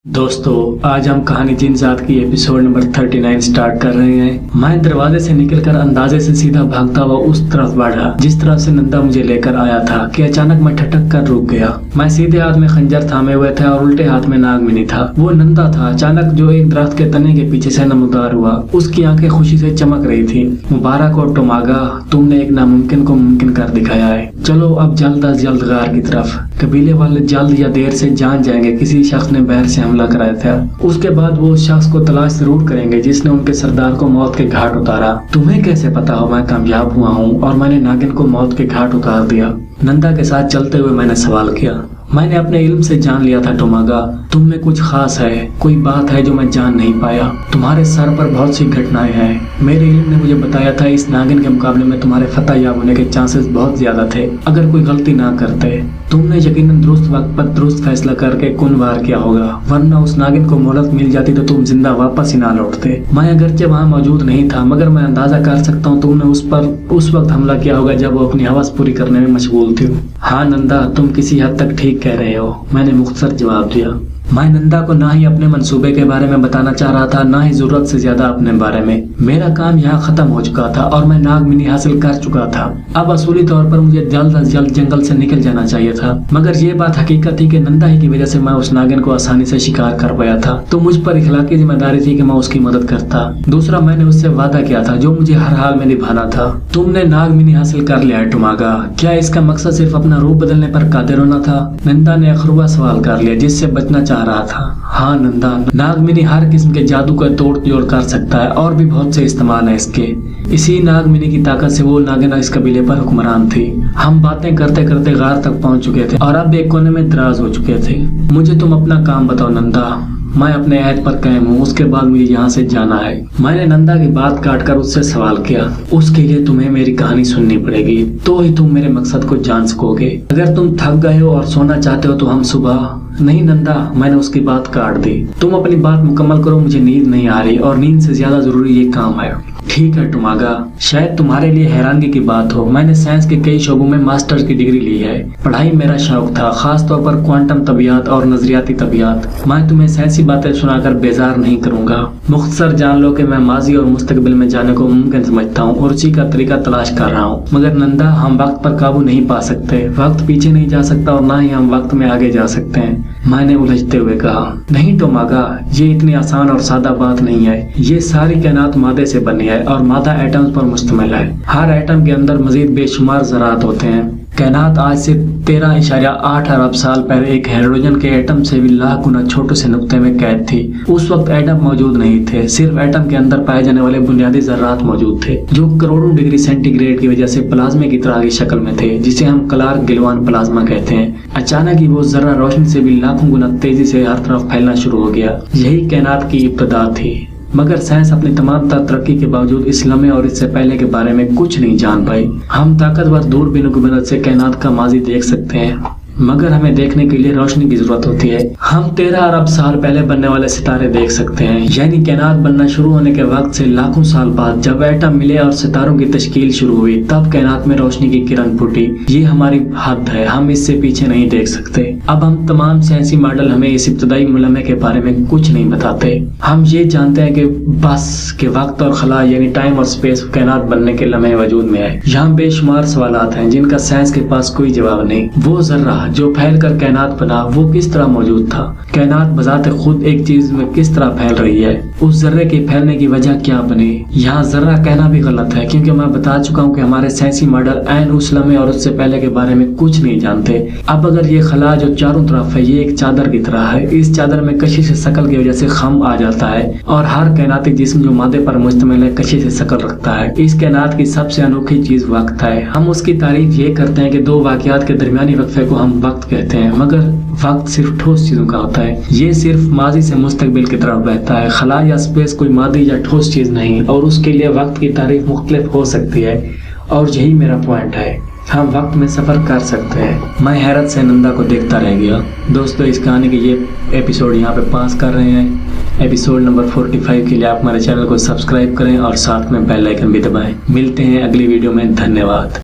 दोस्तों आज हम कहानी जिन ज़ात की एपिसोड नंबर 39 स्टार्ट कर रहे हैं। मैं दरवाजे से निकलकर अंदाजे से सीधा भागता हुआ उस तरफ बढ़ा जिस तरफ से नंदा मुझे लेकर आया था कि अचानक मैं ठटक कर रुक गया। मैं सीधे हाथ में खंजर थामे हुए थे और उल्टे हाथ में नागमिनी था। वो नंदा था अचानक जो एक दरख्त के तने के पीछे से नमदार हुआ। उसकी आंखें खुशी से चमक रही थी। मुबारक हो टोमागा, तुमने एक नामुमकिन को मुमकिन कर दिखाया है। चलो अब जल्द अज जल्द गार की तरफ। कबीले वाले जल्द या देर से जान जाएंगे किसी शख्स ने बहर से हमला कराया था। उसके बाद वो उस शख्स को तलाश जरूर करेंगे जिसने उनके सरदार को मौत के घाट उतारा। तुम्हें कैसे पता हो मैं कामयाब हुआ हूँ और मैंने नागिन को मौत के घाट उतार दिया? नंदा के साथ चलते हुए मैंने सवाल किया। मैंने अपने इल्म से जान लिया था टोमागा, तुम में कुछ खास है, कोई बात है जो मैं जान नहीं पाया। तुम्हारे सर पर बहुत सी घटनाएं हैं। मेरे इल्म ने मुझे बताया था इस नागिन के मुकाबले में तुम्हारे फतह याब होने के चांसेस बहुत ज्यादा थे अगर कोई गलती ना करते। तुमने यकीनन दुरुस्त वक्त पर दुरुस्त फैसला करके कुन वार किया होगा, वरना उस नागिन को मोहलत मिल जाती तो तुम जिंदा वापस ही ना लौटते। मैं अगरचे वहाँ मौजूद नहीं था मगर मैं अंदाजा कर सकता हूँ तुमने उस पर उस वक्त हमला किया होगा जब वो अपनी हवस पूरी करने में मशगूल थी। हाँ नंदा, तुम किसी हद तक ठीक कह रहे हो, मैंने मुख्तसर जवाब दिया। मैं नंदा को ना ही अपने मंसूबे के बारे में बताना चाह रहा था ना ही जरूरत से ज्यादा अपने बारे में। मेरा काम यहाँ खत्म हो चुका था और मैं नागमिनी हासिल कर चुका था। अब असूली तौर पर मुझे जल्द अज जल्द जंगल से निकल जाना चाहिए था, मगर ये बात हकीकत थी कि नंदा ही की वजह से मैं उस नागिन को आसानी से शिकार कर पाया था, तो मुझ पर इखलाकी जिम्मेदारी थी कि मैं उसकी मदद करता। दूसरा, मैंने उससे वादा किया था जो मुझे हर हाल में निभाना था। तुमने नागमिनी हासिल कर लिया है टोमागा, क्या इसका मकसद सिर्फ अपना रूप बदलने पर कादिर होना था? नंदा ने अखरुआ सवाल कर लिया जिससे बचना चाह रहा था। हाँ नंदा, नागमिनी हर किस्म के जादू का तोड़ जोड़ कर सकता है और भी बहुत से इस्तेमाल है इसके। इसी नागमिनी की ताकत से वो नागिन इस कबीले पर हुक्मरान थी। हम बातें करते करते गार तक पहुंच चुके थे और अब एक कोने में दराज हो चुके थे। मुझे तुम अपना काम बताओ नंदा, मैं अपने अहद पर कायम हूँ, उसके बाद मुझे यहाँ से जाना है। मैंने नंदा की बात काटकर उससे सवाल किया। उसके लिए तुम्हें मेरी कहानी सुननी पड़ेगी तो ही तुम मेरे मकसद को जान सकोगे। अगर तुम थक गए हो और सोना चाहते हो तो हम सुबह। नहीं नंदा, मैंने उसकी बात काट दी। तुम अपनी बात मुकम्मल करो, मुझे नींद नहीं आ रही और नींद से ज्यादा जरूरी ये काम है। ठीक है टोमागा, शायद तुम्हारे लिए हैरानगी की बात हो, मैंने साइंस के कई शोबों में मास्टर्स की डिग्री ली है। पढ़ाई मेरा शौक था, खास तौर पर क्वांटम तबियात और नजरियाती तबियात। मैं तुम्हें साइंसी बातें सुनाकर बेजार नहीं करूंगा। मुख्तसर जान लो कि मैं माजी और मुस्तकबिल में जाने को मुमकिन समझता हूँ और उसी का तरीका तलाश कर रहा हूँ। मगर नंदा, हम वक्त पर काबू नहीं पा सकते। वक्त पीछे नहीं जा सकता और ना ही हम वक्त में आगे जा सकते हैं, मैंने उलझते हुए कहा। नहीं टोमागा, ये इतनी आसान और सादा बात नहीं है। ये सारी कायनात मादे से बनी है और मादा एटम्स पर मुश्तमिल है। हर एटम के अंदर मजीद बेशुमार ज़रात होते हैं। कायनात आज से 13.8 अरब साल पहले एक हाइड्रोजन के एटम से भी लाख गुना छोटे से नुक्ते में कैद थी। उस वक्त एटम मौजूद नहीं थे, सिर्फ एटम के अंदर पाए जाने वाले बुनियादी ज़रात मौजूद थे जो करोड़ों डिग्री सेंटीग्रेड की वजह से प्लाज्मा की तरह की शक्ल में थे, जिसे हम क्लार्क गिलवान प्लाज्मा कहते हैं। अचानक ही वो जर्रा रोशनी से भी लाखों गुना तेजी से हर तरफ फैलना शुरू हो गया। यही कायनात की इब्तिदा थी। मगर साइंस अपनी तमाम तरक्की के बावजूद इस लम्हे और इससे पहले के बारे में कुछ नहीं जान पाई। हम ताकतवर दूरबीनों की मदद से कायनात का माजी देख सकते हैं, मगर हमें देखने के लिए रोशनी की जरूरत होती है। हम 13 अरब साल पहले बनने वाले सितारे देख सकते हैं, यानी कायनात बनना शुरू होने के वक्त से लाखों साल बाद जब एटम मिले और सितारों की तश्कील शुरू हुई, तब कायनात में रोशनी की किरण फूटी। ये हमारी हद है, हम इससे पीछे नहीं देख सकते। अब हम तमाम साइंसी मॉडल हमें इस इब्तदाई लम्हे के बारे में कुछ नहीं बताते। हम ये जानते हैं कि बस के वक्त और खला यानी टाइम और स्पेस कायनात बनने के लम्हे वजूद में है। यहाँ बेशुमार सवालात हैं जिनका साइंस के पास कोई जवाब नहीं। वो जर्रा जो फैल कर कायनात बना वो किस तरह मौजूद था? कायनात बजाते खुद एक चीज में किस तरह फैल रही है? उस जर्रे के फैलने की वजह क्या बनी? यहाँ जर्रा कहना भी गलत है क्योंकि मैं बता चुका हूँ कि हमारे साइंसी मॉडल ऐन उस लम्हे और उससे पहले के बारे में कुछ नहीं जानते। अब अगर ये खला जो चारों तरफ है ये एक चादर की तरह है, इस चादर में कशिश शक्ल की वजह से खम आ जाता है और हर कायनाती जिस्म जो मादे पर मुश्तमिल है कशिश शक्ल रखता है। इस कायनात की सबसे अनोखी चीज वक्त है। हम उसकी तारीफ ये करते हैं कि दो वाकयात के दरमियानी वक्फे को हम वक्त कहते हैं, मगर वक्त सिर्फ ठोस चीजों का होता है। ये सिर्फ माजी से मुस्तकबिल की तरफ बहता है। खला या स्पेस कोई मादी या ठोस चीज नहीं और उसके लिए वक्त की तारीफ मुख्तलिफ हो सकती है और यही मेरा पॉइंट है। हम वक्त में सफर कर सकते हैं। मैं हैरत से नंदा को देखता रह गया। दोस्तों, इस कहानी के ये एपिसोड यहाँ पे पास कर रहे हैं। एपिसोड नंबर 45 के लिए आप हमारे चैनल को सब्सक्राइब करें और साथ में बेल आइकन भी दबाएं। मिलते हैं अगली वीडियो में। धन्यवाद।